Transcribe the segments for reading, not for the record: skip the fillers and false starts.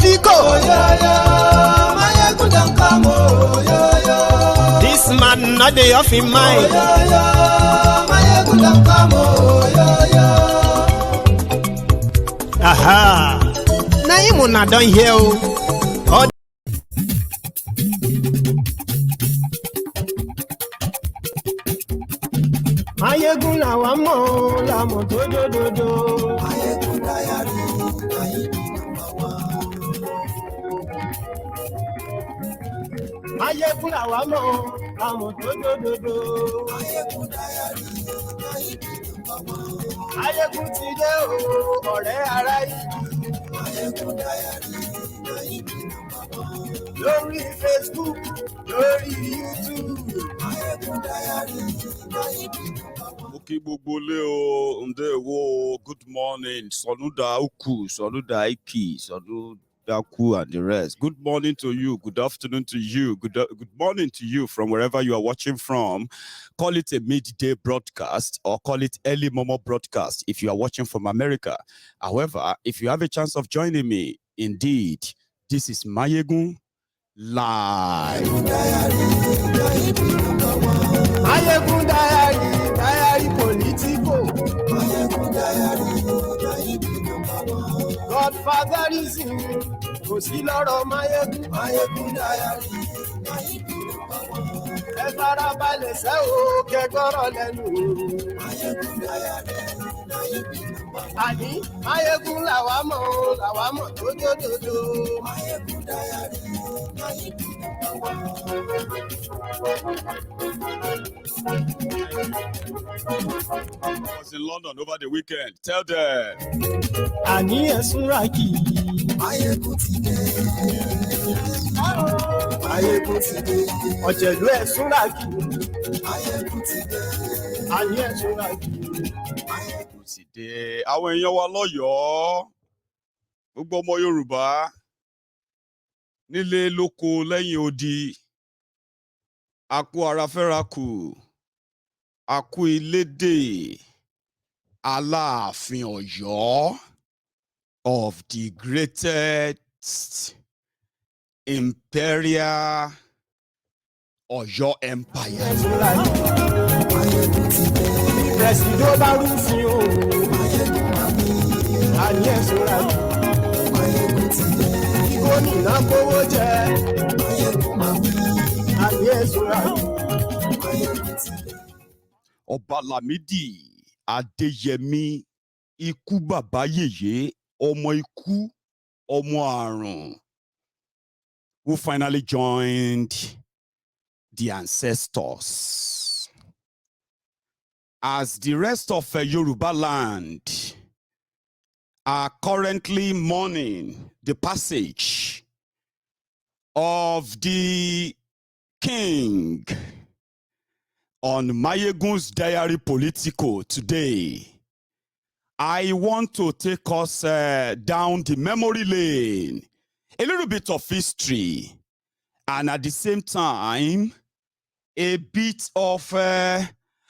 political. This man not the off in mind. Aha. Now you not done here. Oh. Mayegun la wa mo la mo dododo. Mayegun dayaru, Mayegun Mayegun la wa mo la mo dododo. Mayegun dayaru, Mayegun ti dé o, ọ̀rẹ́ ará yìí. Mayegun dayaru, lórí Facebook, lórí YouTube. Mayegun dayaru, Okay, Boboleo, Ndewo, good morning. Sonuda Uku, Sonuda Iki, Sonuda Ku, and the rest. Good morning to you. Good afternoon to you. Good morning to you from wherever you are watching from. Call it a midday broadcast or call it early momo broadcast if you are watching from America. However, if you have a chance of joining me, indeed, this is Mayegun Live. Mayegun diary political. Godfatherism, kò sí lọ́rọ̀ Mayegun diary. Ẹ farabalẹ̀ sẹ́ o, kẹ́gbọ́rọ̀ lẹ́nu. Àní Mayegun làwa mọ̀ tó dòdòdò. Mayegun diary. I was in London over the weekend. Tell them. Àní ẹ̀sùn ràkì. Mayegun ti dé. Mayegun ti dé. Ọ̀jẹ̀lú ẹ̀sùn ràkì. Mayegun ti dé. Àní ẹ̀sùn ràkì. Mayegun ti dé. Àwọn èèyàn wa lọ́yọ̀ọ́. Gbogbo ọmọ Yorùbá. Nílé lóko lẹ́yìn odi. Àkú ara fẹ́ra kù. Àkú ilédè. Alaafin Ọ̀yọ́ of the greatest imperial Ọ̀yọ́ empire. Presido bá rúfin o. Àní ẹ̀sùn ràkì. Gómìnà gbówó jẹ. Àní ẹ̀sùn ràkì. Ọba Lámídì Adéyẹmí ikú bàbá yèyé ọmọ ikú ọmọ àrùn who finally joined the ancestors. As the rest of Yoruba land are currently mourning the passage of the king on Mayegun's diary political today, I want to take us down the memory lane, a little bit of history, and at the same time, a bit of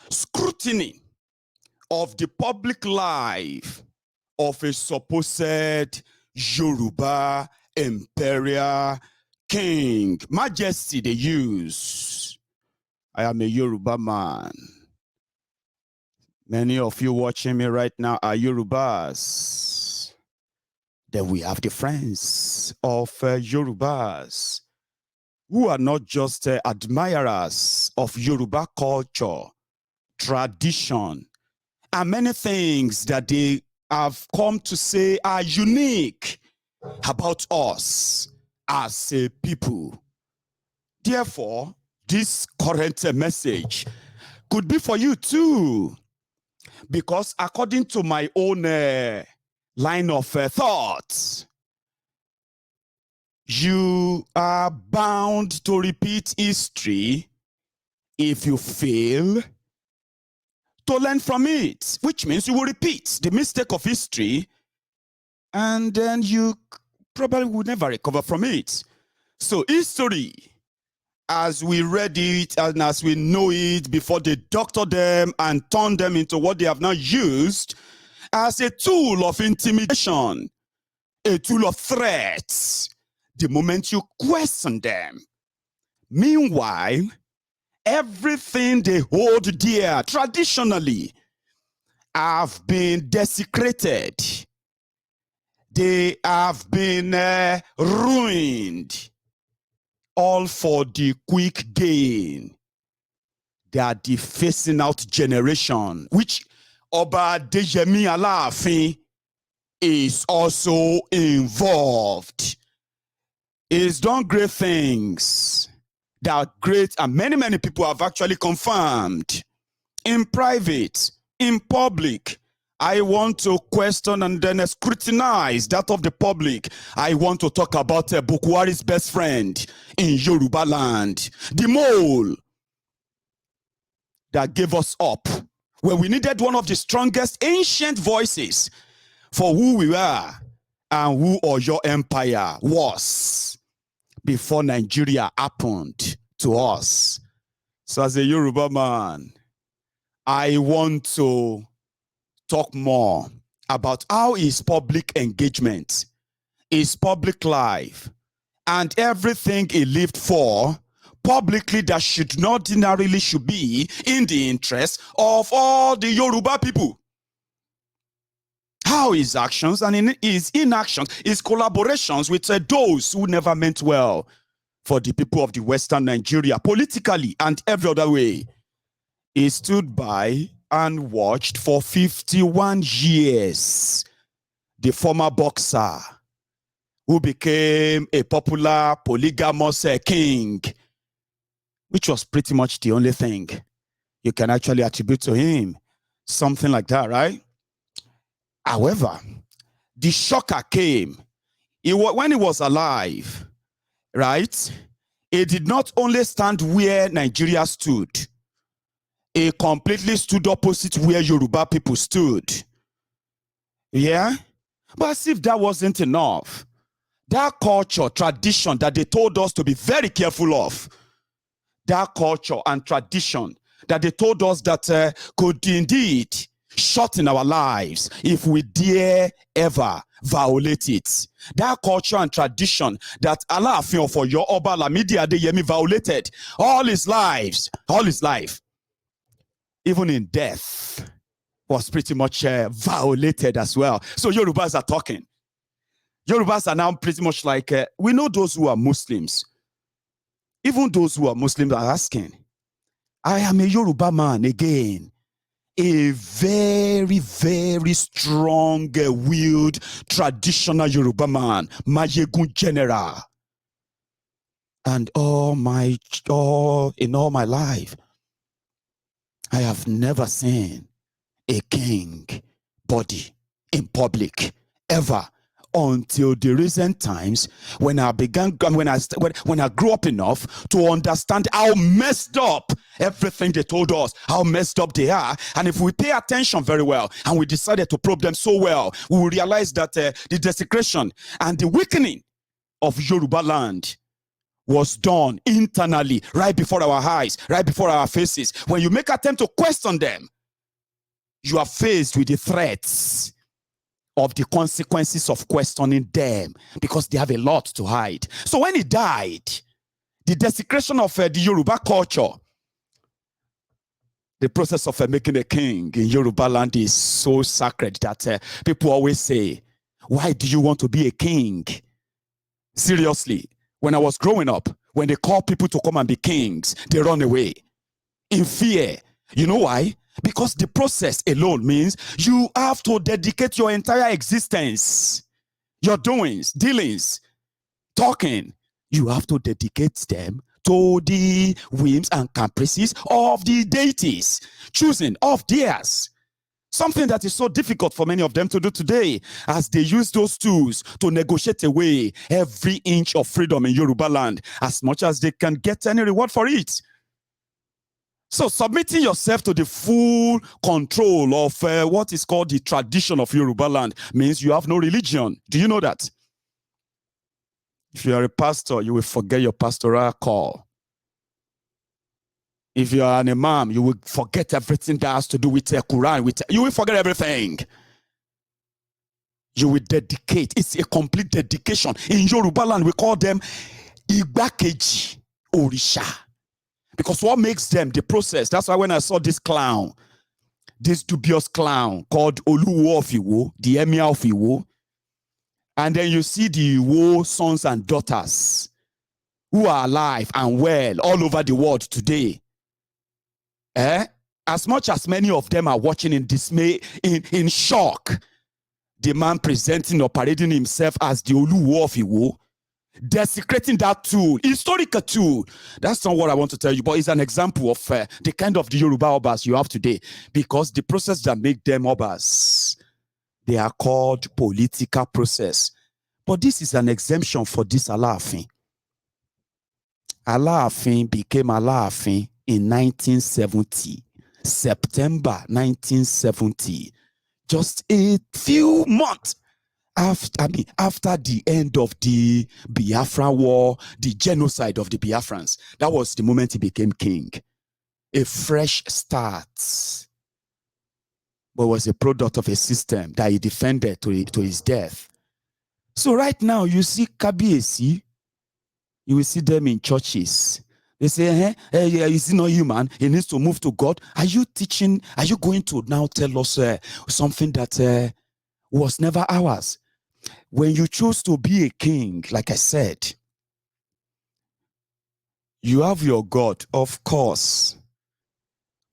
scrutiny of the public life of a supposed Yoruba imperial king. Majesty they use. I am a Yoruba man. Many of you watching me right now are Yorubas. Then we have the friends of Yorubas who are not just admirers of Yoruba culture, tradition, and many things that they have come to say are unique about us as a people. Therefore, this current message could be for you too, because according to my own line of thought, you are bound to repeat history if you fail to learn from it, which means you will repeat the mistake of history and then you probably will never recover from it. So history, as we read it and as we know it before they doctor them and turn them into what they have now used as a tool of intimidation, a tool of threats the moment you question them. Meanwhile, everything they hold dear traditionally have been desecrated. They have been ruined, all for the quick gain. They are the facing out generation, which Oba Dejemi Alaafin is also involved. He's done great things that are great, and many people have actually confirmed in private, in public. I want to question and then scrutinize that of the public. I want to talk about Bukwari's best friend in Yoruba land, the mole that gave us up when we needed one of the strongest ancient voices for who we are and who Oyo Empire was before Nigeria happened to us. So as a Yoruba man, I want to talk more about how his public engagement, his public life, and everything he lived for publicly that should not ordinarily should be in the interest of all the Yoruba people. How his actions and his inactions, his collaborations with those who never meant well for the people of the Western Nigeria, politically and every other way. He stood by and watched for 51 years the former boxer who became a popular polygamous king, which was pretty much the only thing you can actually attribute to him. Something like that, right? However, the shocker came when he was alive, right? He did not only stand where Nigeria stood, he completely stood opposite where Yoruba people stood. Yeah? But as if that wasn't enough, that culture, tradition that they told us to be very careful of, that culture and tradition that they told us that could indeed shorten our lives if we dare ever violate it. That culture and tradition that Alaafin for your Oba Lamidi Adeyemi violated all his life, even in death, was pretty much violated as well. So Yorubas are talking. Yorubas are now pretty much like, we know those who are Muslims. Even those who are Muslims are asking, I am a Yoruba man again, a very strong-willed traditional Yoruba man, Mayegun General. And in all my life, I have never seen a king body in public ever, until the recent times when I grew up enough to understand how messed up everything they told us, how messed up they are. And if we pay attention very well and we decided to probe them so well, we will realize that the desecration and the weakening of Yoruba land was done internally, right before our eyes, right before our faces. When you make attempt to question them, you are faced with the threats of the consequences of questioning them, because they have a lot to hide. So when he died, the desecration of the Yoruba culture, the process of making a king in Yoruba land is so sacred that people always say, why do you want to be a king? Seriously, when I was growing up, when they call people to come and be kings, they run away in fear. You know why? Because the process alone means you have to dedicate your entire existence, your doings, dealings, talking. You have to dedicate them to the whims and caprices of the deities, choosing of theirs. Something that is so difficult for many of them to do today, as they use those tools to negotiate away every inch of freedom in Yoruba land as much as they can get any reward for it. So submitting yourself to the full control of what is called the tradition of Yoruba land means you have no religion. Do you know that? If you are a pastor, you will forget your pastoral call. If you are an imam, you will forget everything that has to do with the Quran. You will forget everything. You will dedicate. It's a complete dedication. In Yoruba land, we call them Igbakeji Orisha. Because what makes them the process? That's why when I saw this clown, this dubious clown called Oluwo of Iwo, the emir of Iwo, and then you see the Iwo sons and daughters who are alive and well all over the world today. As much as many of them are watching in dismay, in shock, the man presenting or parading himself as the Oluwo of Iwo, desecrating that tool, historical tool. That's not what I want to tell you, but it's an example of the kind of the Yoruba Obas you have today, because the process that make them Obas, they are called political process. But this is an exemption for this Alaafin. Alaafin became Alaafin in 1970, September 1970, just a few months after the end of the Biafra war, the genocide of the Biafrans. That was the moment he became king. A fresh start. But was a product of a system that he defended to his death. So right now, you see Kabiyesi, you will see them in churches. They say, is he not human? He needs to move to God. Are you teaching? Are you going to now tell us something that was never ours? When you choose to be a king, like I said, you have your God, of course.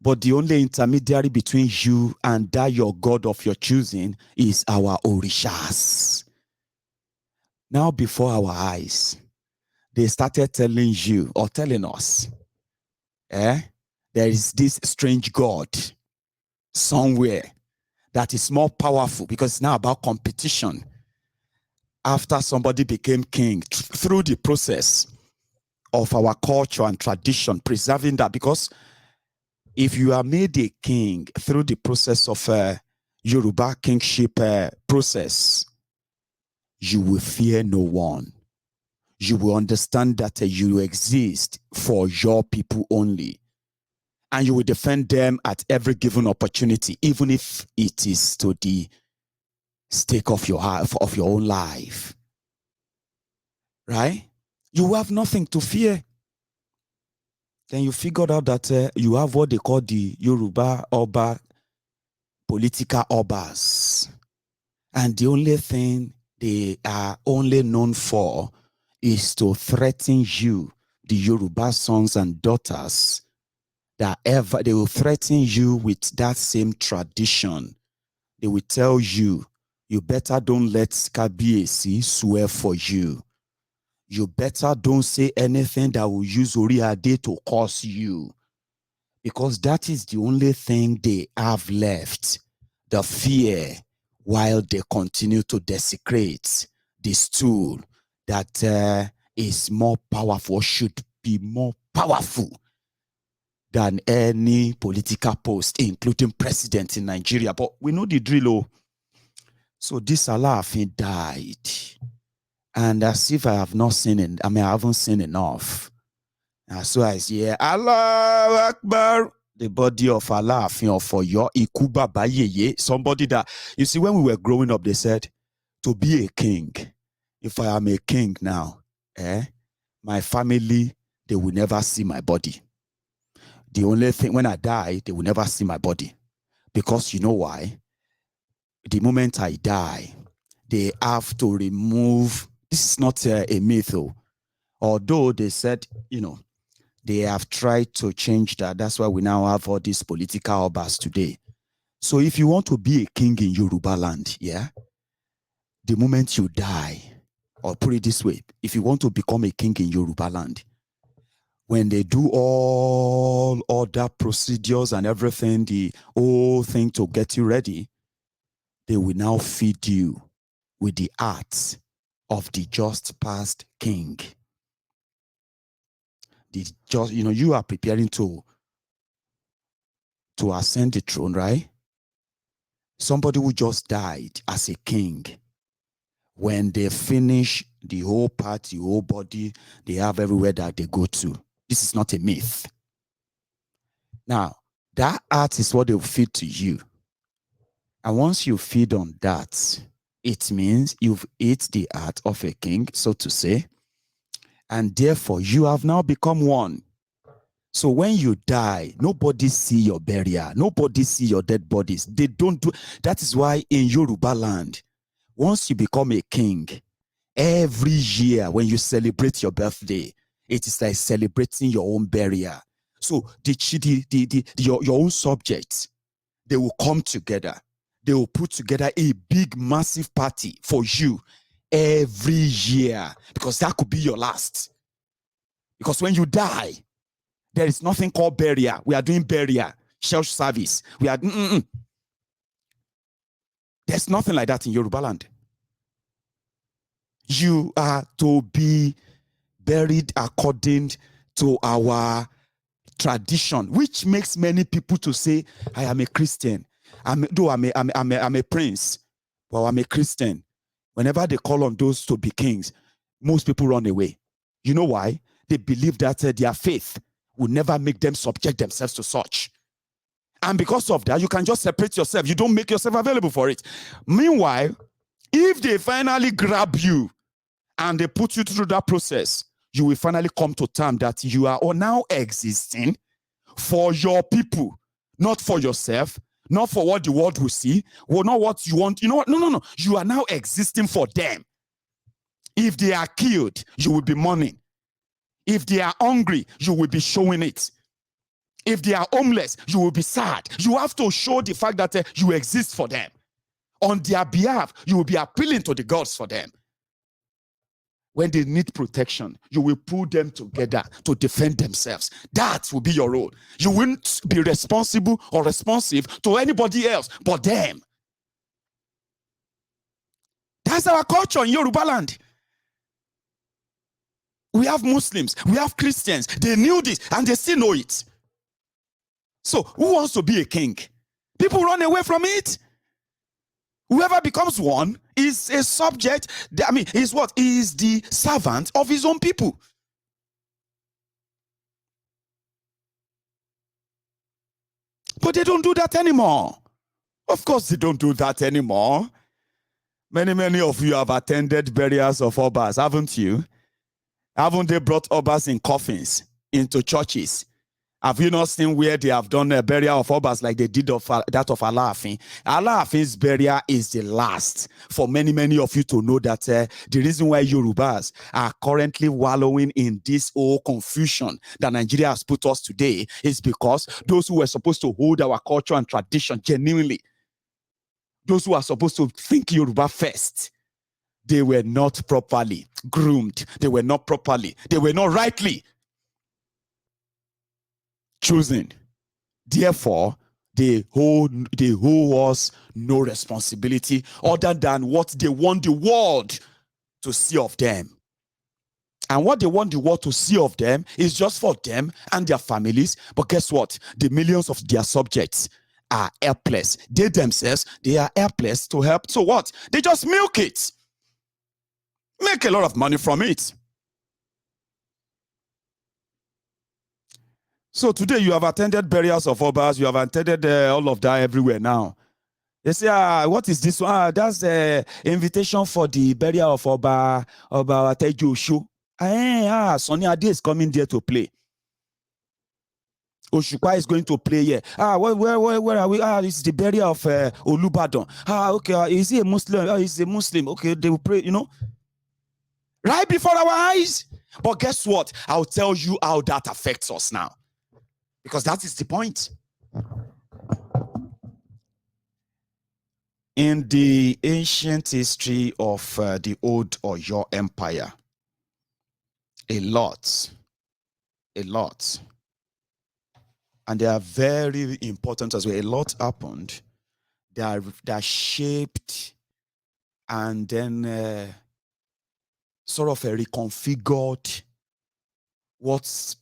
But the only intermediary between you and that your God of your choosing is our Orishas. Now before our eyes, they started telling you or telling us, there is this strange God somewhere that is more powerful, because it's now about competition. After somebody became king, through the process of our culture and tradition, preserving that, because if you are made a king through the process of Yoruba kingship process, you will fear no one. You will understand that you exist for your people only. And you will defend them at every given opportunity, even if it is to the stake of your own life. Right? You have nothing to fear. Then you figured out that you have what they call the Yoruba Oba, political Obas. And the only thing they are only known for is to threaten you, the Yoruba sons and daughters, that they will threaten you with that same tradition. They will tell you, you better don't let Kabiyesi swear for you. You better don't say anything that will use Oriade to curse you. Because that is the only thing they have left. The fear, while they continue to desecrate this tool that is more powerful, should be more powerful than any political post, including president in Nigeria. But we know the drill. So this Alaafin died. And as if I have not seen it, I haven't seen enough. And so I say, Allah Akbar, the body of Alaafin of Oyo, Ikuba Bayeye, somebody that, you see, when we were growing up, they said, to be a king, if I am a king now, my family, they will never see my body. The only thing, when I die, they will never see my body. Because you know why? The moment I die, they have to remove, this is not a myth, though. Although they said, they have tried to change that. That's why we now have all these political obas today. So if you want to be a king in Yoruba land, the moment you die, or put it this way, if you want to become a king in Yoruba land, when they do all other procedures and everything, the whole thing to get you ready, they will now feed you with the arts of the just past king. You are preparing to ascend the throne, right? Somebody who just died as a king, when they finish the whole part, the whole body, they have everywhere that they go to. This is not a myth. Now, that art is what they will feed to you. And once you feed on that, It means you've hit the heart of a king, so to say, and therefore you have now become one. So when you die, nobody see your burial, nobody see your dead bodies. They don't do. That is why in Yoruba land, once you become a king, every year when you celebrate your birthday, it is like celebrating your own burial. So your own subjects, they will come together. They will put together a big, massive party for you every year, because that could be your last. Because when you die, there is nothing called burial. We are doing burial, church service. We are. There's nothing like that in Yoruba land. You are to be buried according to our tradition, which makes many people to say, I am a Christian. I'm a prince, but I'm a Christian. Whenever they call on those to be kings, most people run away. You know why? They believe that their faith will never make them subject themselves to such. And because of that, you can just separate yourself. You don't make yourself available for it. Meanwhile, if they finally grab you and they put you through that process, you will finally come to terms that you are now existing for your people, not for yourself, not for what the world will see, or not what you want. You know what? No. You are now existing for them. If they are killed, you will be mourning. If they are hungry, you will be showing it. If they are homeless, you will be sad. You have to show the fact that you exist for them. On their behalf, you will be appealing to the gods for them. When they need protection, you will pull them together to defend themselves. That will be your role. You won't be responsible or responsive to anybody else but them. That's our culture in Yoruba land. We have Muslims, we have Christians. They knew this and they still know it. So who wants to be a king? People run away from it. Whoever becomes one is a subject. Is what? Is the servant of his own people. But they don't do that anymore. Of course, they don't do that anymore. Many of you have attended burials of Obas, haven't you? Haven't they brought Obas in coffins into churches? Have you not seen where they have done a burial of Obas like they did of that of Alaafin? Alaafin's burial is the last. For many of you to know that the reason why Yorubas are currently wallowing in this whole confusion that Nigeria has put us today is because those who were supposed to hold our culture and tradition genuinely, those who are supposed to think Yoruba first, they were not properly groomed. They were not rightly chosen. Therefore, they owe us no responsibility other than what they want the world to see of them. And what they want the world to see of them is just for them and their families. But guess what? The millions of their subjects are helpless. They themselves, they are helpless to help. So what? They just milk it. Make a lot of money from it. So today you have attended burials of Obas, you have attended all of that everywhere now. They say, what is this one? That's the invitation for the burial of Oba Teju Osho. Sonny Ade is coming there to play. Oshukwa is going to play here. Where are we? This is the burial of Olubadan. Okay. Is he a Muslim? He's a Muslim. Okay, they will pray, right before our eyes. But guess what? I'll tell you how that affects us now. Because that is the point. In the ancient history of the old Oyo Empire, a lot, and they are very important as well. A lot happened that shaped and then sort of reconfigured what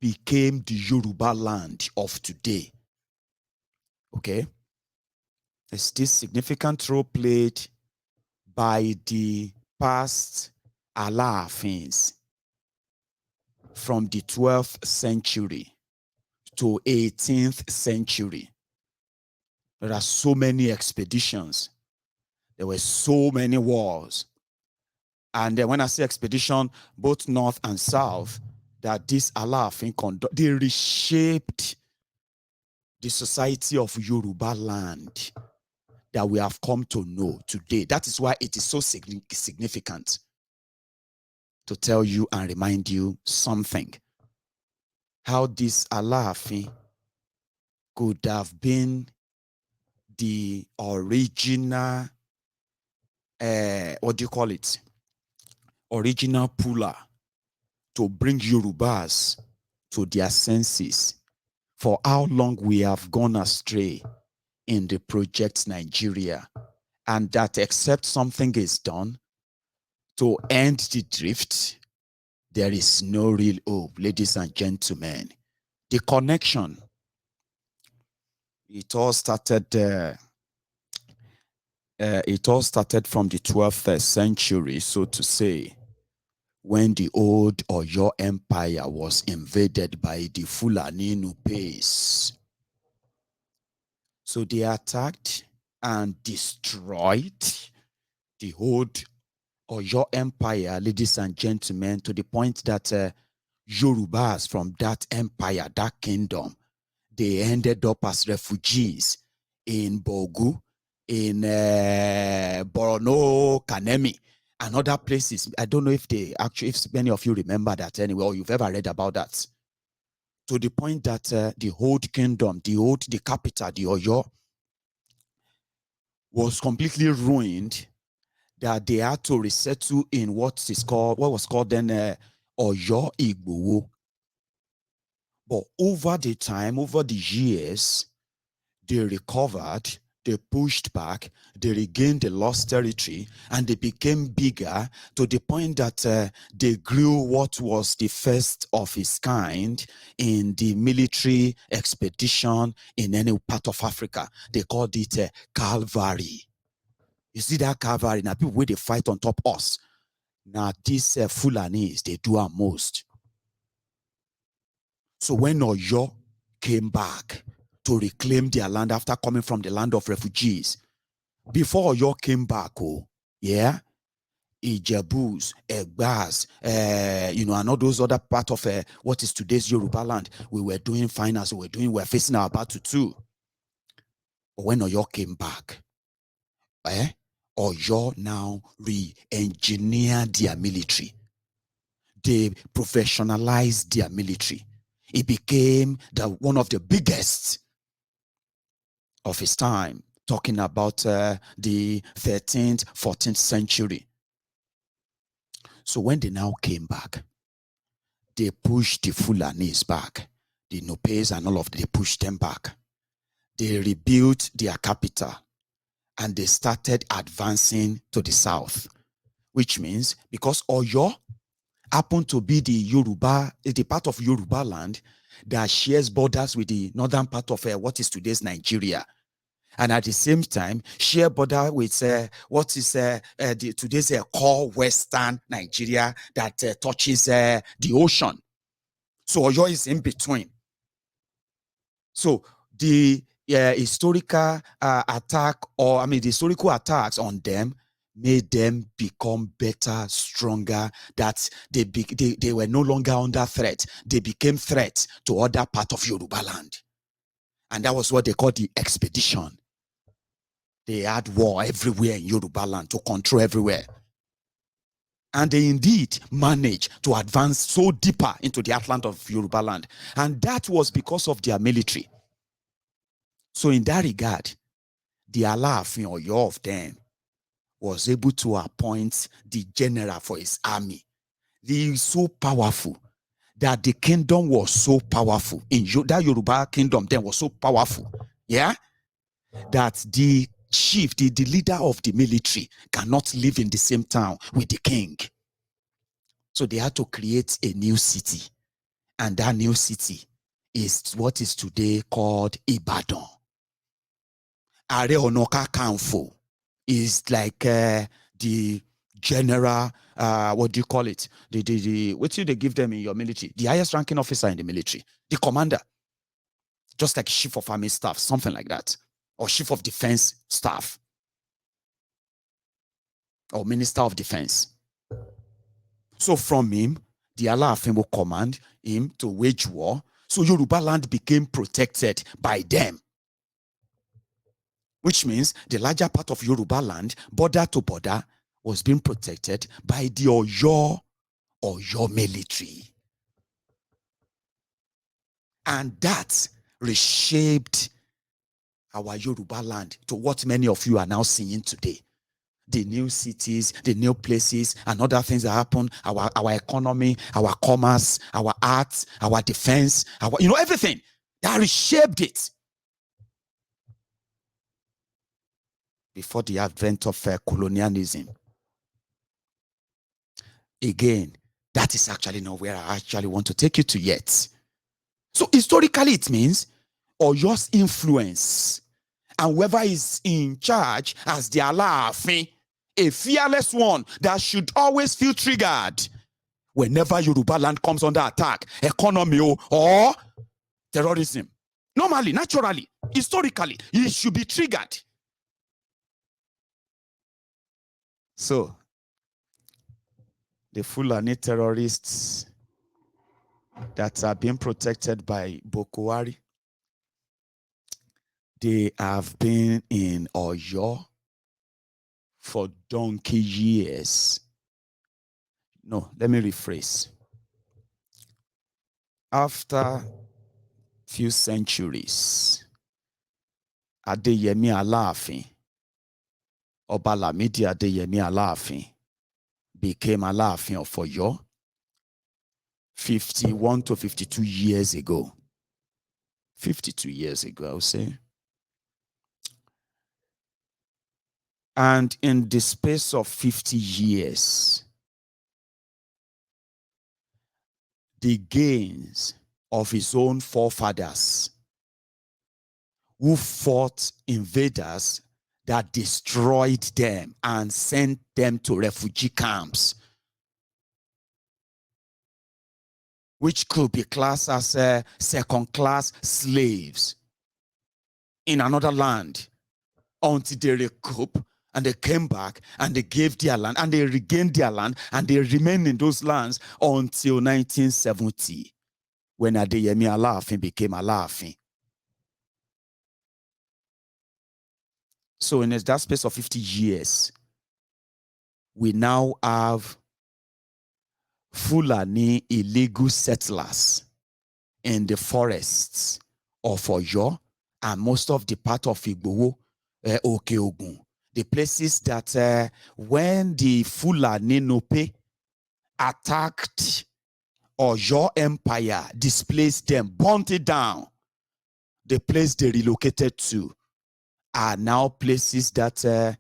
became the Yoruba land of today. Okay? There's this significant role played by the past Alaafins from the 12th century to 18th century. There are so many expeditions There were so many wars. And then when I say expedition, both north and south, that this Alaafin conduct, they reshaped the society of Yoruba land that we have come to know today. That is why it is so significant to tell you and remind you something. How this Alaafin could have been the original, what do you call it? Original puller to bring Yorubas to their senses. For how long we have gone astray in the project Nigeria, and that except something is done to end the drift, there is no real hope, ladies and gentlemen. The connection, it all started from the 12th century, so to say, when the old Oyo Empire was invaded by the Fulani Nupes. So they attacked and destroyed the old Oyo Empire, ladies and gentlemen, to the point that Yorubas from that empire, that kingdom, they ended up as refugees in Bogu, in Borno, Kanemi, and other places. I don't know if if many of you remember that anyway, or you've ever read about that. To the point that the old kingdom, the capital, the Oyo, was completely ruined, that they had to resettle in what was called then Oyo Igbowo. But over the time, over the years, they recovered, they pushed back, they regained the lost territory, and they became bigger to the point that they grew what was the first of its kind in the military expedition in any part of Africa. They called it Calvary. You see that Calvary, now people where they fight on top us. Now these Fulanis, they do our most. So when Oyo came back to reclaim their land after coming from the land of refugees, before Oyo came back, Ijebus, Egbas, and all those other part of what is today's Yoruba land, we were doing fine as we were facing our battle too. But when Oyo came back, Oyo now re-engineered their military. They professionalized their military. It became one of the biggest of its time, talking about the 13th, 14th century. So when they now came back, they pushed the Fulanis back, the Nupes and all of them, they pushed them back. They rebuilt their capital and they started advancing to the south, which means because Oyo happened to be the part of Yoruba land that shares borders with the northern part of what is today's Nigeria, and at the same time share border with what is today's core western Nigeria that touches the ocean. So Oyo is in between. So the historical the historical attacks on them made them become better, stronger, that they were no longer under threat. They became threats to other part of Yoruba land. And that was what they called the expedition. They had war everywhere in Yoruba land to control everywhere. And they indeed managed to advance so deeper into the heartland of Yoruba land. And that was because of their military. So in that regard, the Alaafin Oyo of them was able to appoint the general for his army. He is so powerful that the kingdom was so powerful. That Yoruba kingdom then was so powerful, that the chief, the leader of the military cannot live in the same town with the king. So they had to create a new city. And that new city is what is today called Ibadan. Are Ona Kakanfo is like the general, what do you call it? What do they give them in your military? The highest ranking officer in the military, the commander. Just like chief of army staff, something like that. Or chief of defense staff. or Minister of Defense. So from him, the Alaafin will command him to wage war. So Yoruba land became protected by them, which means the larger part of Yoruba land, border to border, was being protected by the Oyo military. And that reshaped our Yoruba land to what many of you are now seeing today. The new cities, the new places, and other things that happen, our economy, our commerce, our arts, our defense, everything that reshaped it before the advent of colonialism. Again, that is actually not where I actually want to take you to yet. So historically, it means Oyo's influence, and whoever is in charge as the Alaafin, a fearless one that should always feel triggered whenever Yoruba land comes under attack, economy or terrorism. Normally, naturally, historically, he should be triggered. So, the Fulani terrorists that are being protected by Boko Haram, they have been in Oyo for donkey years. No, let me rephrase. After few centuries, Adeyemi Alaafin, Oba Lamidi Adeyemi Alaafin, became Alaafin of Oyo 51 to 52 years ago. 52 years ago, I would say. And in the space of 50 years, the gains of his own forefathers who fought invaders that destroyed them and sent them to refugee camps, which could be classed as second-class slaves in another land, until they recoup and they came back and they gave their land and they regained their land and they remained in those lands until 1970, when Adeyemi Alaafin became Alaafin. So in that space of 50 years, we now have Fulani illegal settlers in the forests of Oyo and most of the part of Igboho, Oke-Ogun, the places that when the Fulani Nope attacked Oyo Empire, displaced them, burnt it down, the place they relocated to are now places that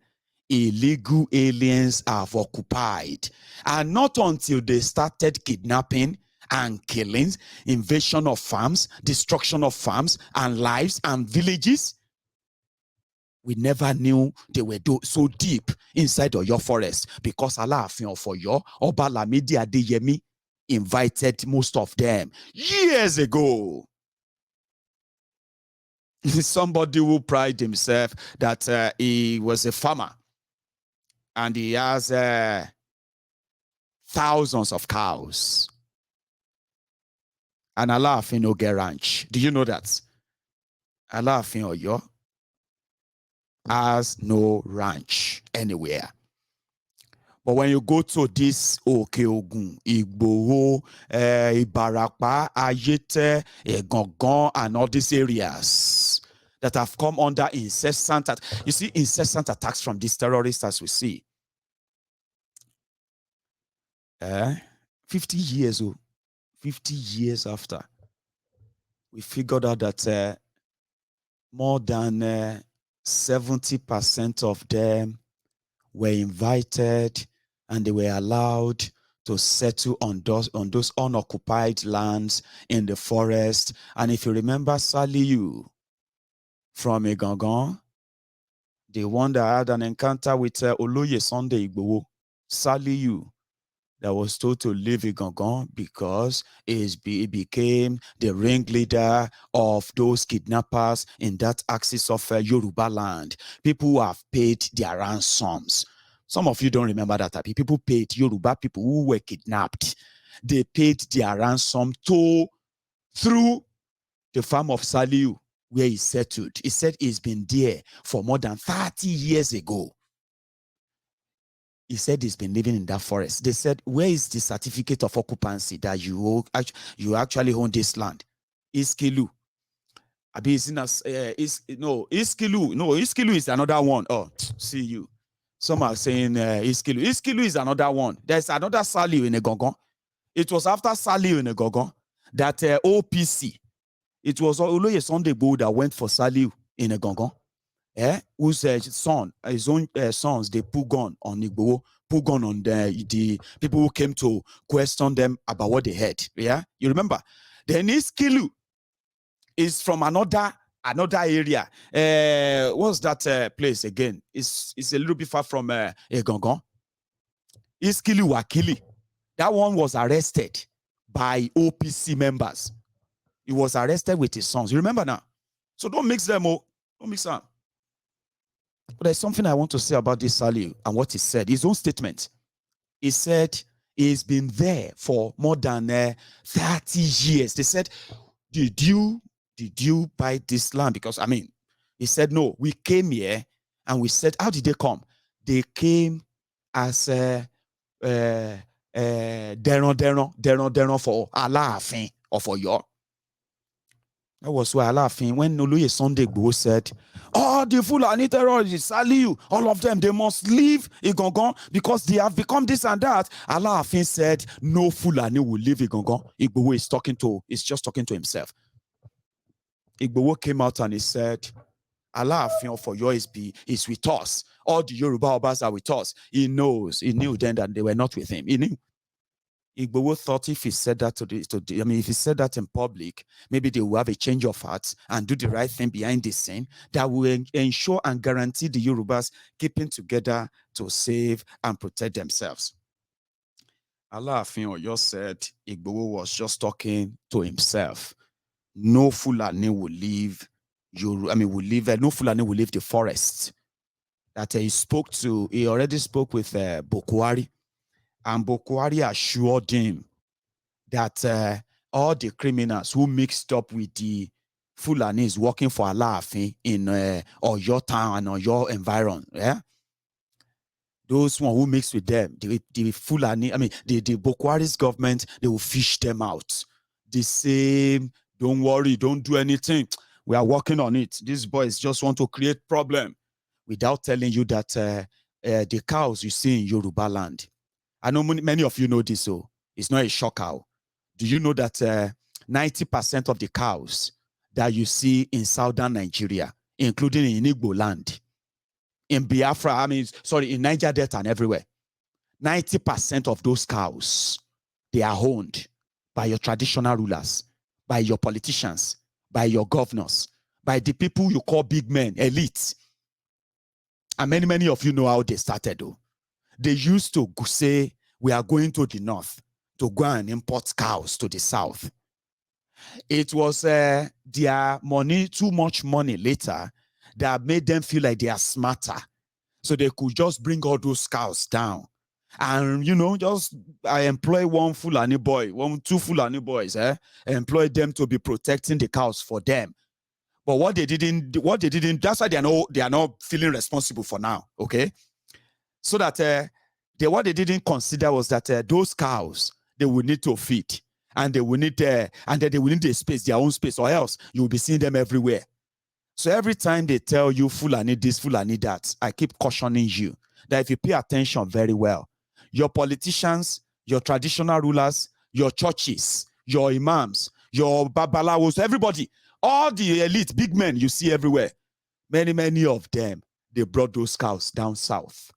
illegal aliens have occupied. And not until they started kidnapping and killings, invasion of farms, destruction of farms and lives and villages, we never knew they were so deep inside Oyo forest, because Alaafin of Oyo, Oba Lamidi Adeyemi, invited most of them years ago. Somebody who prided himself that he was a farmer and he has thousands of cows. And Alaafin no get ranch. Do you know that? Alaafin Oyo has no ranch anywhere. But when you go to this Oke-Ogun, Igboho, Ibarapa, Ayete, Egangan, and all these areas that have come under incessant attacks from these terrorists, as we see. 50 years, 50 years after, we figured out that more than 70% of them were invited and they were allowed to settle on those unoccupied lands in the forest. And if you remember Saliu from Egangan, the one that had an encounter with Oloye Sunday Igboho, Saliu, that was told to leave Egangan because he became the ringleader of those kidnappers in that axis of Yoruba land. People who have paid their ransoms Some of you don't remember that type. People paid Yoruba people who were kidnapped. They paid their ransom through the farm of Saliu, where he settled. He said he's been there for more than 30 years ago. He said he's been living in that forest. They said, where is the certificate of occupancy that you actually own this land? Iskilu. Iskilu. No, Iskilu is another one. Oh, see you. Some are saying Iskilu. Iskilu is another one. There's another Saliu in Egongon. It was after Saliu in Egongon that OPC, it was Oloye Sunday Igboho that went for Saliu in Egongon. Whose son, his own sons, they put gun on Igboho, put gun on the people who came to question them about what they heard. Yeah, you remember? Then Iskilu is from another area. What's that place again? It's a little bit far from Egongon. Iskilu Wakili. That one was arrested by OPC members. He was arrested with his sons. You remember now? So don't mix them up. Don't mix them. But there's something I want to say about this Saliu and what he said. His own statement. He said he's been there for more than 30 years. They said, did you buy this land? Because, I mean, he said, no, we came here and we said, how did they come? They came as deron for Alaafin or for your. That was why Alaafin, when Oloye Sunday Igboho said, all the Fulani terrorists, Saliu, all of them, they must leave Igongon because they have become this and that. Alaafin said, no Fulani will leave Igongon. Igboho is just talking to himself. Igboho came out and he said, Alaafin for your is with us. All the Yoruba Obas are with us. He knew then that they were not with him. He knew. Igboho thought if he said that if he said that in public, maybe they will have a change of heart and do the right thing behind the scene that will ensure and guarantee the Yorubas keeping together to save and protect themselves. Alaafin Oyo said Igboho was just talking to himself. No Fulani will leave no Fulani will leave the forest. That he already spoke with Bokwari. And Bokwari assured him that all the criminals who mixed up with the Fulanis working for Alaafin in Oyo town and Oyo environment, those one who mixed with them, the Fulani, the Bokwari's government, they will fish them out. The same, don't worry, don't do anything. We are working on it. These boys just want to create problem without telling you that the cows you see in Yoruba land, I know many of you know this, so it's not a shocker. Do you know that 90% of the cows that you see in southern Nigeria, including in Igbo land, in Biafra, in Niger Delta and everywhere, 90% of those cows, they are owned by your traditional rulers, by your politicians, by your governors, by the people you call big men, elites. And many of you know how they started, though. They used to say, we are going to the north to go and import cows to the south. It was their money, too much money later, that made them feel like they are smarter. So they could just bring all those cows down. And, just I employ one Fulani boy, two Fulani boys, employ them to be protecting the cows for them. But what they didn't, that's why they are not feeling responsible for now, okay? So that what they didn't consider was that those cows, they will need to feed, and they will need and then they will need a space, their own space, or else you will be seeing them everywhere. So every time they tell you Fulani this, Fulani that, I keep cautioning you that if you pay attention very well, your politicians, your traditional rulers, your churches, your imams, your babalawos, everybody, all the elite, big men you see everywhere, many of them, they brought those cows down south.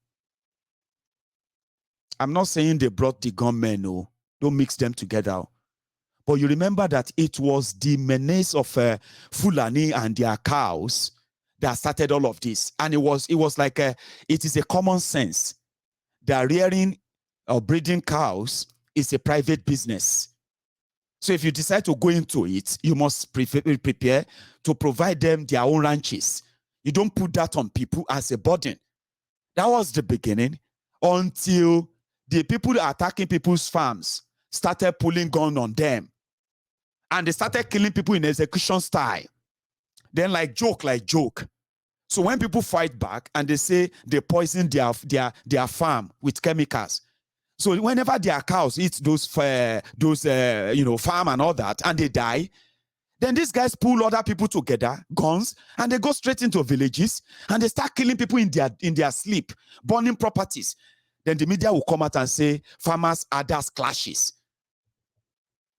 I'm not saying they brought the gunmen, no. Don't mix them together. But you remember that it was the menace of Fulani and their cows that started all of this. And it was like it is a common sense that rearing or breeding cows is a private business. So if you decide to go into it, you must prepare to provide them their own ranches. You don't put that on people as a burden. That was the beginning. until the people attacking people's farms started pulling gun on them. And they started killing people in execution style. Then like joke. So when people fight back and they say they poison their farm with chemicals, so whenever their cows eat those farm and all that, and they die, then these guys pull other people together, guns, and they go straight into villages and they start killing people in their sleep, burning properties. Then the media will come out and say farmers others clashes.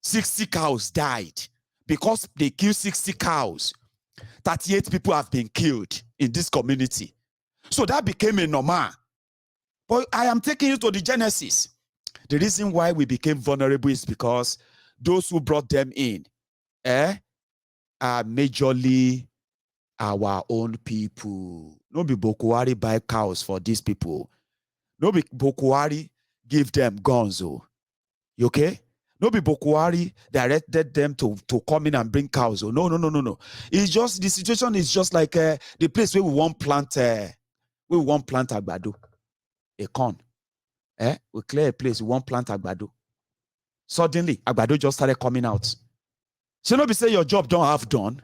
60 cows died because they killed 60 cows. 38 people have been killed in this community. So that became a normal. But I am taking you to the genesis. The reason why we became vulnerable is because those who brought them in are majorly our own people. No be Bokuwari buy cows for these people. No be Bokuwari give them guns. Oh. You okay? No be Bokuwari directed them to come in and bring cows. Oh. No. It's just, the situation is just like the place where we want plant agbado, a corn. We clear a place, we want plant agbado. Suddenly, agbado just started coming out. So no be say your job don't have done.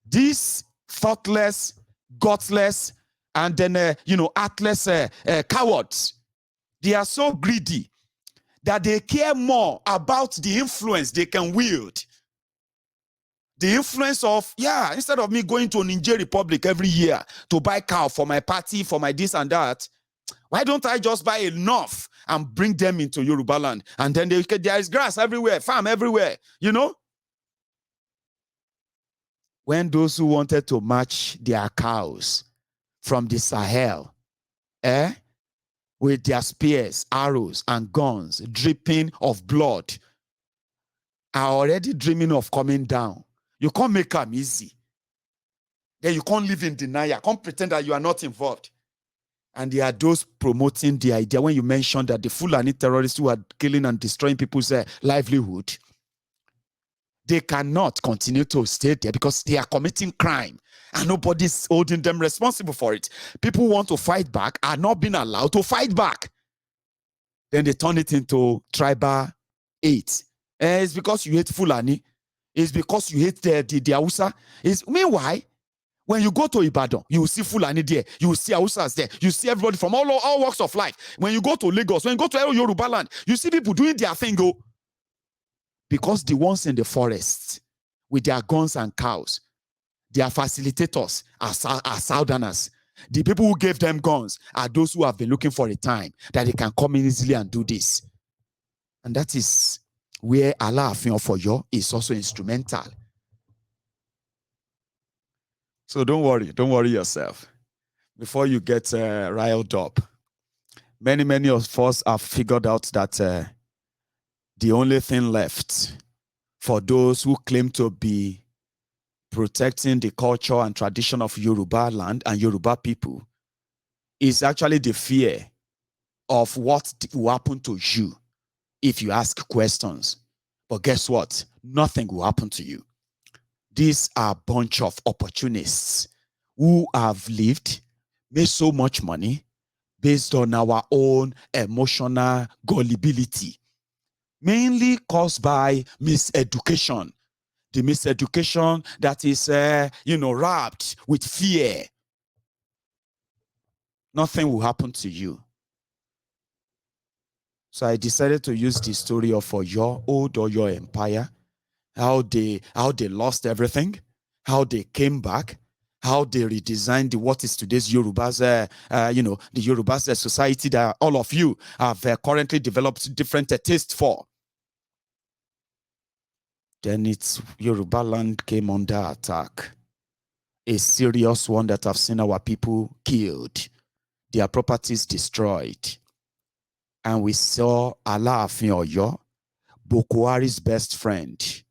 These thoughtless, gutless, and then heartless cowards, they are so greedy that they care more about the influence they can wield. The influence of, instead of me going to Niger Republic every year to buy cow for my party, for my this and that, why don't I just buy enough and bring them into Yoruba land? And then there is grass everywhere, farm everywhere, When those who wanted to match their cows from the Sahel, with their spears, arrows, and guns dripping of blood, are already dreaming of coming down. You can't make them easy. Then you can't live in denial. Can't pretend that you are not involved. And there are those promoting the idea when you mentioned that the Fulani terrorists who are killing and destroying people's livelihood, they cannot continue to stay there because they are committing crime and nobody's holding them responsible for it. People who want to fight back are not being allowed to fight back. Then they turn it into tribal hate. It's because you hate Fulani. It's because you hate the Hausa. Meanwhile, when you go to Ibadan, you will see Fulani there. You will see Hausas there. You see everybody from all walks of life. When you go to Lagos, when you go to Yoruba land, you see people doing their thing. Because the ones in the forest with their guns and cows, their facilitators are Southerners. The people who gave them guns are those who have been looking for a time that they can come in easily and do this. And that is where Alaafin of Oyo is also instrumental. So don't worry yourself. Before you get riled up, many of us have figured out that the only thing left for those who claim to be protecting the culture and tradition of Yoruba land and Yoruba people is actually the fear of what will happen to you if you ask questions. But guess what? Nothing will happen to you. These are a bunch of opportunists who have lived, made so much money based on our own emotional gullibility, mainly caused by miseducation. The miseducation that is, wrapped with fear. Nothing will happen to you. So I decided to use the story of Oyo, old Oyo Empire, how they lost everything, how they came back, how they redesigned what is today's Yoruba's, the Yoruba's society that all of you have currently developed different tastes for. Then Yoruba land came under attack. A serious one that I've seen our people killed, their properties destroyed. And we saw Alaafin Oyo, Bokuwari's best friend,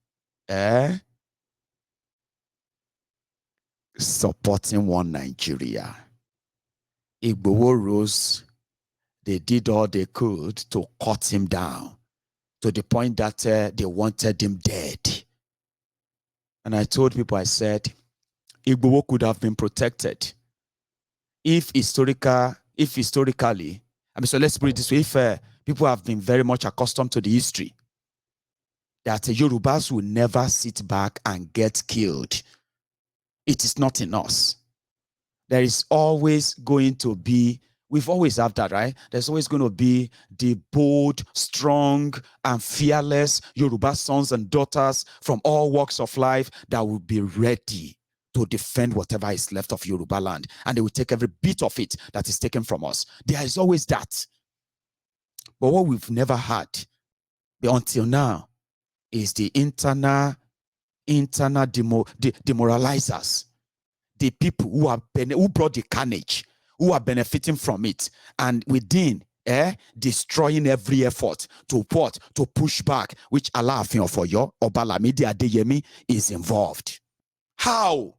supporting one Nigeria. Igboho rose, they did all they could to cut him down to the point that they wanted him dead. And I told people, I said, Igboho could have been protected if historically I mean, so let's put it this way. If people have been very much accustomed to the history that Yorubas will never sit back and get killed, it is not in us. There is always going to be, we've always had that, right? There's always going to be the bold, strong, and fearless Yoruba sons and daughters from all walks of life that will be ready to defend whatever is left of Yoruba land. And they will take every bit of it that is taken from us. There is always that. But what we've never had until now is the internal demoralizers. The people who brought the carnage, who are benefiting from it, and within, destroying every effort to push back, which Alaafin of Oyo, Obalamide Adeyemi, is involved. How?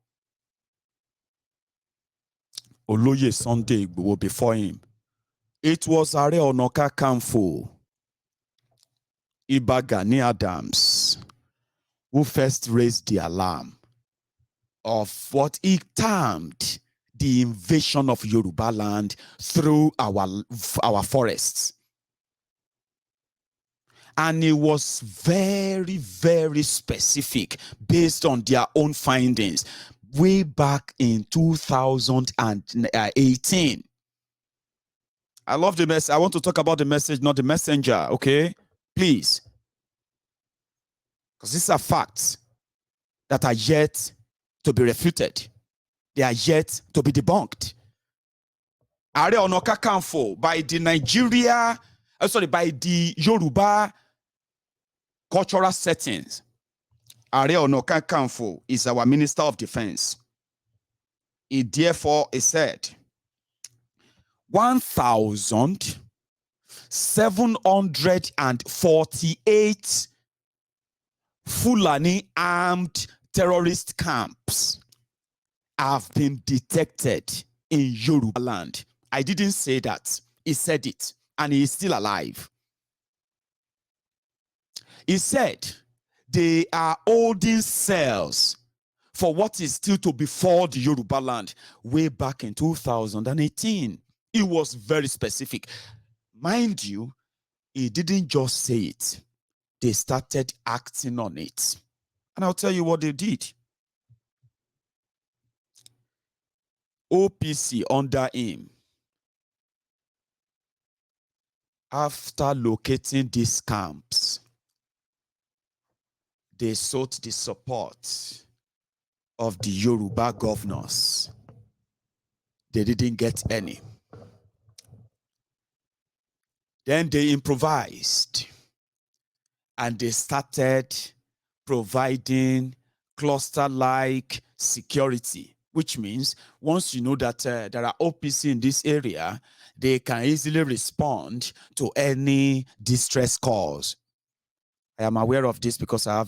Oloye Sunday Igboho before him. It was Are Ona Kakanfo, Iba Gani Adams, who first raised the alarm of what he termed the invasion of Yoruba land through our forests. And it was very, very specific based on their own findings way back in 2018. I love the message. I want to talk about the message, not the messenger, okay? Please. Because these are facts that are yet to be refuted. They are yet to be debunked. Are Ona Kakanfo by the by the Yoruba cultural settings. Are Ona Kakanfo is our Minister of Defense. It therefore is said 1,748 Fulani armed terrorist camps have been detected in Yoruba land. I didn't say that. He said it, and he is still alive. He said they are holding cells for what is still to befall the Yoruba land way back in 2018. It was very specific. Mind you, he didn't just say it. They started acting on it. And I'll tell you what they did. OPC under him, after locating these camps, they sought the support of the Yoruba governors. They didn't get any. Then they improvised and they started providing cluster-like security, which means once you know that there are OPC in this area, they can easily respond to any distress calls. I am aware of this because I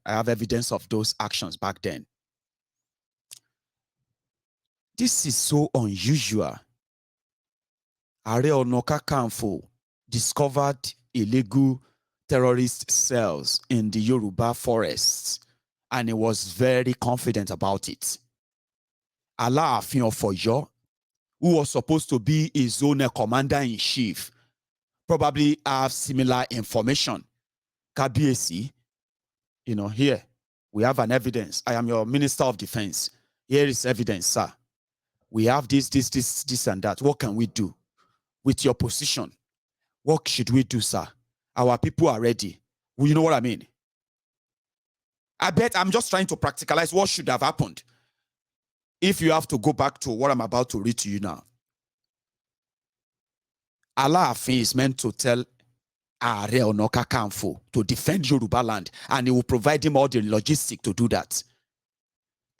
have evidence of those actions back then. This is so unusual. Are Ona Kakanfo discovered illegal terrorist cells in the Yoruba forests, and he was very confident about it. Alaafin of Oyo, who was supposed to be his own commander-in-chief, probably have similar information. Kabiyesi, here we have an evidence. I am your Minister of Defense. Here is evidence, sir. We have this, and that. What can we do with your position? What should we do, sir? Our people are ready. Well, you know what I mean? I bet I'm just trying to practicalize what should have happened. If you have to go back to what I'm about to read to you now. Alaafin is meant to tell Are Ona Kakanfo to defend Yoruba land, and he will provide him all the logistics to do that.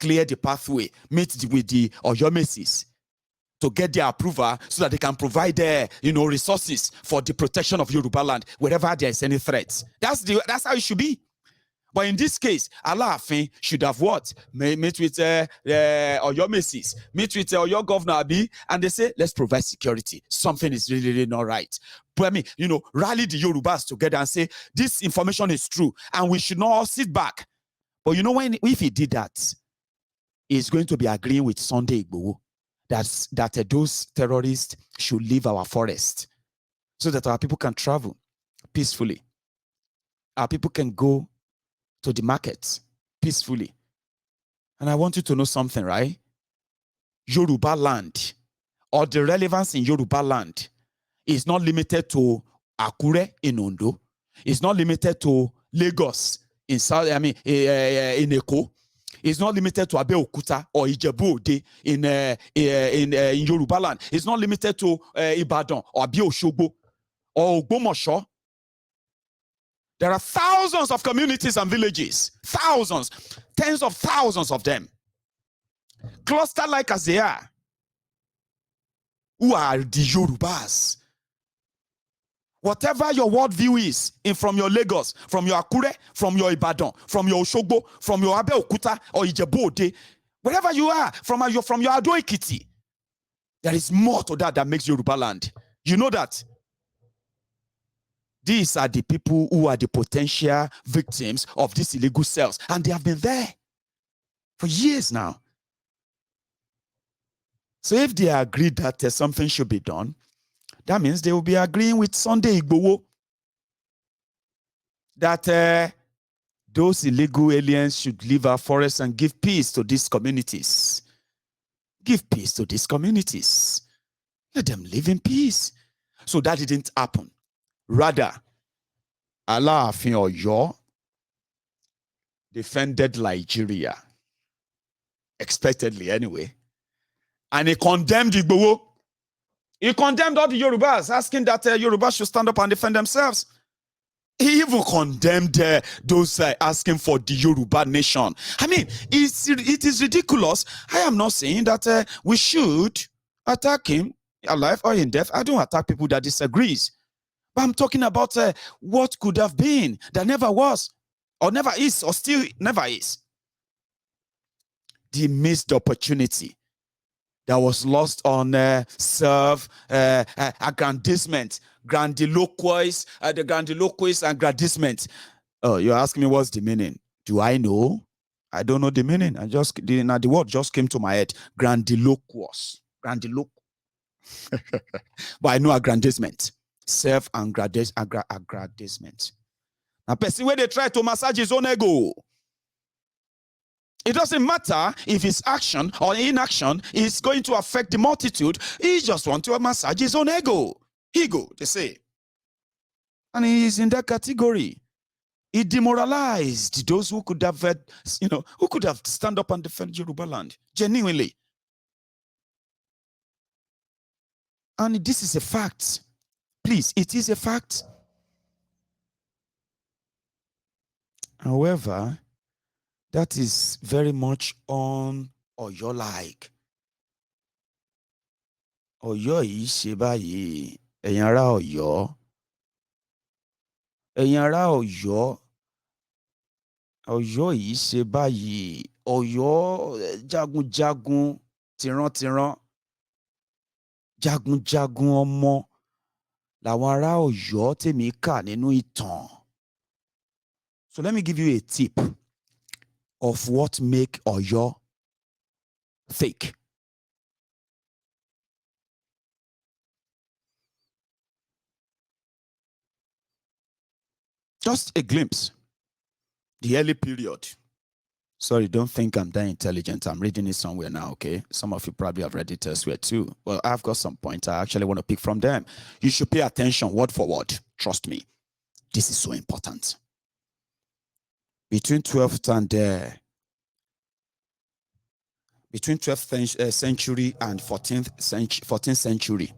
Clear the pathway, meet with the Oyomesis to get their approval so that they can provide resources for the protection of Yoruba land wherever there is any threats. That's how it should be. But in this case, Alaafin should have what? Meet with Oyomesis, meet with Oyo Governor Abi, and they say, let's provide security. Something is really, really not right. But I mean, rally the Yorubas together and say, this information is true, and we should not all sit back. But if he did that, he's going to be agreeing with Sunday Igboho that those terrorists should leave our forest. so that our people can travel peacefully. Our people can go to the markets peacefully. And I want you to know something, right? Yoruba land, or the relevance in Yoruba land, is not limited to Akure in Ondo. It's not limited to Lagos in South. I mean, in Eko. It's not limited to Abeokuta or Ijebu-Ode in Yoruba land. It's not limited to Ibadan or Abiosogbo or Ogbomoso. There are thousands of communities and villages, thousands, tens of thousands of them, cluster like as they are, who are the Yorubas. Whatever your worldview is, from your Lagos, from your Akure, from your Ibadan, from your Osogbo, from your Abeokuta or Ijebu-Ode, wherever you are, from your Ado Ekiti, there is more to that makes Yoruba land. You know that? These are the people who are the potential victims of these illegal cells, and they have been there for years now. So if they agree that something should be done, that means they will be agreeing with Sunday Igboho that those illegal aliens should leave our forests and give peace to these communities. Give peace to these communities. Let them live in peace. So that didn't happen. Rather, Alaafin Oyo defended Nigeria, expectedly anyway, and he condemned Igboho. He condemned all the Yorubas, asking that Yorubas should stand up and defend themselves. He even condemned those asking for the Yoruba nation. I mean, it is ridiculous. I am not saying that we should attack him alive or in death. I don't attack people that disagrees. But I'm talking about what could have been, that never was, or never is, or still never is. The missed opportunity that was lost on self-aggrandizement, grandiloquence, the grandiloquence and aggrandizement. Oh, you're asking me what's the meaning? Do I know? I don't know the meaning. The word just came to my head. Grandiloquence. But I know aggrandizement. Self-aggrandizement. Now, person where they try to massage his own ego. It doesn't matter if his action or inaction is going to affect the multitude. He just wants to massage his own ego. Ego, they say. And he is in that category. He demoralized those who could have, who could have stand up and defend Yoruba land, genuinely. And this is a fact. Please, it is a fact. However, that is very much on Oyo-like. Ọ̀yọ́ yìí ṣe báyìí, ẹ̀yin ará Ọ̀yọ́. Ẹ̀yin ará Ọ̀yọ́. Ọ̀yọ́ yìí ṣe báyìí. Ọ̀yọ́ jagunjagun tìrantìran. Jagunjagun ọmọ làwọn ará Ọ̀yọ́ tèmi kà nínú ìtàn. So let me give you a tip of what make Oyo fake. Just a glimpse. The early period. Sorry, don't think I'm that intelligent. I'm reading it somewhere now, okay? Some of you probably have read it elsewhere too. Well, I've got some points I actually want to pick from them. You should pay attention word for word. Trust me. This is so important. Between 12th century and 14th century,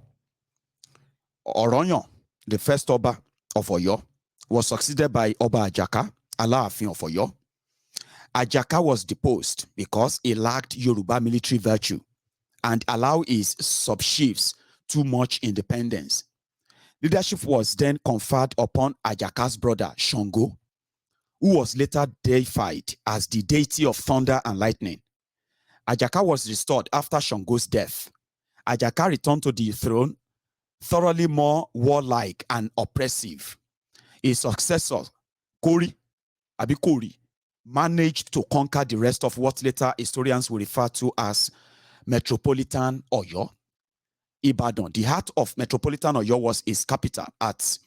Oronyo, the first Oba of Oyo, was succeeded by Oba Ajaka, Alaafin of Oyo. Ajaka was deposed because he lacked Yoruba military virtue and allowed his sub-chiefs too much independence. Leadership was then conferred upon Ajaka's brother, Shango, who was later deified as the deity of thunder and lightning. Ajaka was restored after Shango's death. Ajaka returned to the throne thoroughly more warlike and oppressive. His successor, Kori, managed to conquer the rest of what later historians will refer to as metropolitan Oyo. Ibadan, the heart of metropolitan Oyo, was its capital at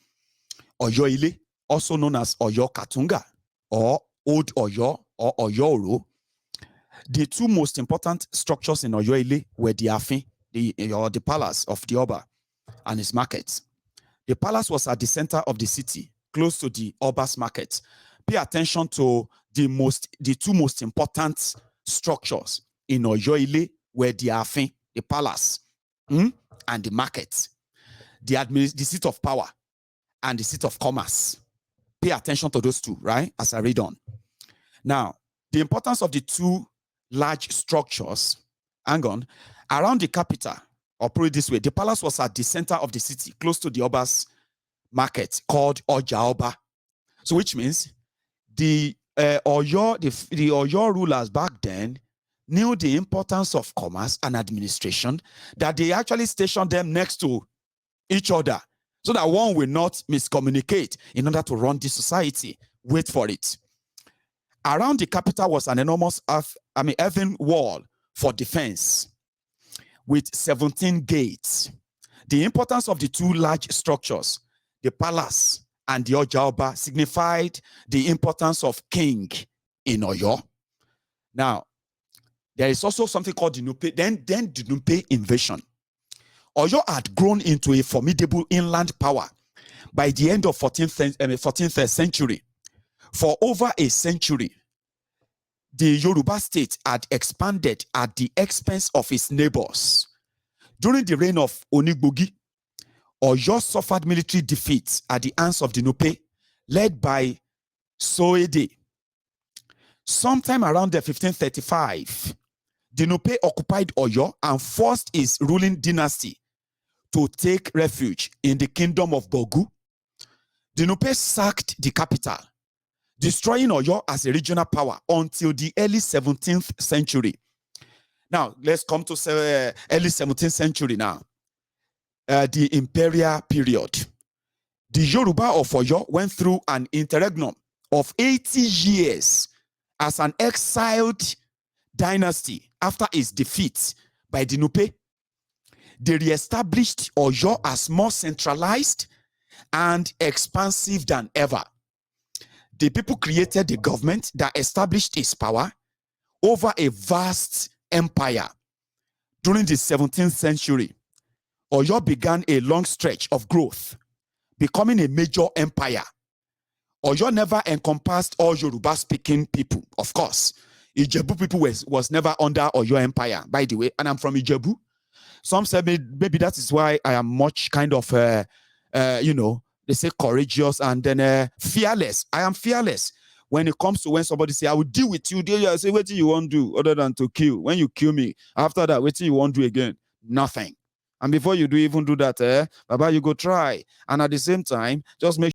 Oyo Ile, also known as Oyo Katunga or Old Oyo or Oyo. The two most important structures in Oyo Ile were the Alaafin, the palace of the Oba, and his market. The palace was at the center of the city, close to the Oba's market. Pay attention to the two most important structures in Oyo Ile were the Alaafin, the palace, and the market, the seat of power and the seat of commerce. Pay attention to those two, right? As I read on. Now, the importance of the two large structures, hang on, around the capital, or put it this way, the palace was at the center of the city, close to the Oba's market, called Oja Oba. So which means the Oyo rulers back then knew the importance of commerce and administration, that they actually stationed them next to each other so that one will not miscommunicate in order to run the society. Wait for it. Around the capital was an enormous earthen wall for defense with 17 gates. The importance of the two large structures, the palace and the Oja Oba, signified the importance of king in Oyo. Now, there is also something called the Nupe, then the Nupe invasion. Oyo had grown into a formidable inland power by the end of 14th century. For over a century, the Yoruba state had expanded at the expense of its neighbors. During the reign of Onigbogi, Oyo suffered military defeats at the hands of the Nupe, led by Soede. Sometime around 1535, the Nupe occupied Oyo and forced its ruling dynasty to take refuge in the kingdom of Bogu. The Nupe sacked the capital, destroying Oyo as a regional power until the early 17th century. Now, let's come to early 17th century now. The imperial period. The Yoruba of Oyo went through an interregnum of 80 years as an exiled dynasty after its defeat by the Nupe. They re-established Oyo as more centralized and expansive than ever. The people created the government that established its power over a vast empire. During the 17th century, Oyo began a long stretch of growth, becoming a major empire. Oyo never encompassed all Yoruba-speaking people, of course. Ijebu people was never under Oyo Empire, by the way, and I'm from Ijebu. Some say maybe that is why I am much kind of, they say courageous and then fearless. I am fearless. When it comes to when somebody say, I will deal with you, I say, what do you want to do other than to kill? When you kill me, after that, what do you want to do again? Nothing. And before you even do that, Baba, you go try. And at the same time, just make